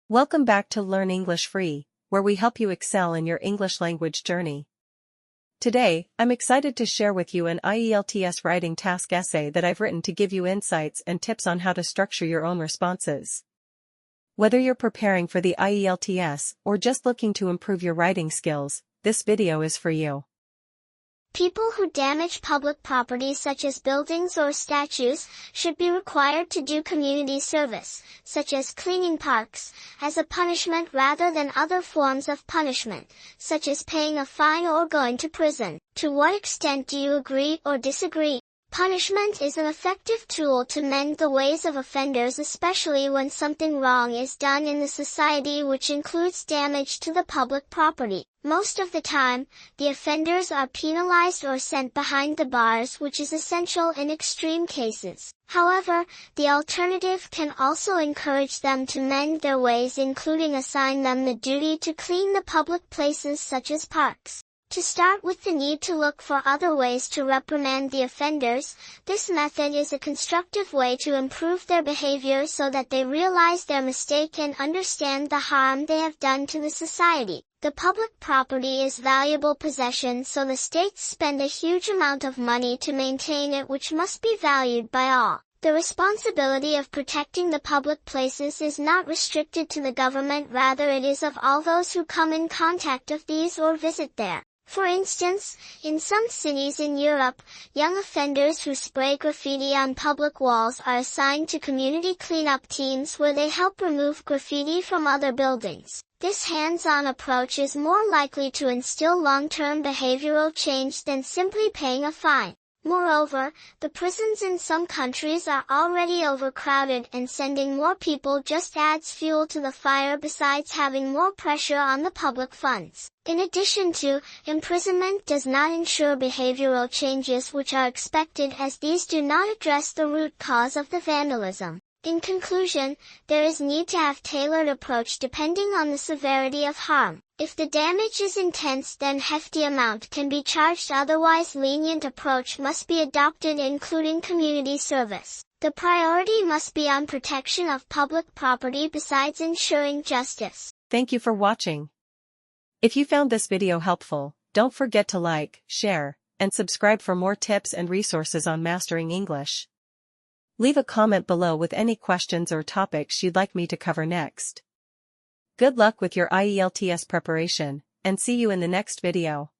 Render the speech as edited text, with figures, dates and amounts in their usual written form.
Welcome back to Learn English Free, where we help you excel in your English language journey. Today, I'm excited to share with you an IELTS Writing Task essay that I've written to give you insights and tips on how to structure your own responses. Whether you're preparing for the IELTS or just looking to improve your writing skills, this video is for you. People who damage public property such as buildings or statues should be required to do community service, such as cleaning parks, as a punishment rather than other forms of punishment, such as paying a fine or going to prison. To what extent do you agree or disagree? Punishment is an effective tool to mend the ways of offenders, especially when something wrong is done in the society, which includes damage to the public property. Most of the time, the offenders are penalized or sent behind the bars, which is essential in extreme cases. However, the alternative can also encourage them to mend their ways, including assign them the duty to clean the public places such as parks. To start with the need to look for other ways to reprimand the offenders, this method is a constructive way to improve their behavior so that they realize their mistake and understand the harm they have done to the society. The public property is valuable possession, so the states spend a huge amount of money to maintain it, which must be valued by all. The responsibility of protecting the public places is not restricted to the government, rather it is of all those who come in contact with these or visit there. For instance, in some cities in Europe, young offenders who spray graffiti on public walls are assigned to community cleanup teams where they help remove graffiti from other buildings. This hands-on approach is more likely to instill long-term behavioral change than simply paying a fine. Moreover, the prisons in some countries are already overcrowded, and sending more people just adds fuel to the fire besides having more pressure on the public funds. In addition to, imprisonment does not ensure behavioral changes which are expected, as these do not address the root cause of the vandalism. In conclusion, there is need to have tailored approach depending on the severity of harm. If the damage is intense, then hefty amount can be charged, otherwise lenient approach must be adopted, including community service. The priority must be on protection of public property besides ensuring justice. Thank you for watching. If you found this video helpful, don't forget to like, share, and subscribe for more tips and resources on mastering English. Leave a comment below with any questions or topics you'd like me to cover next. Good luck with your IELTS preparation, and see you in the next video.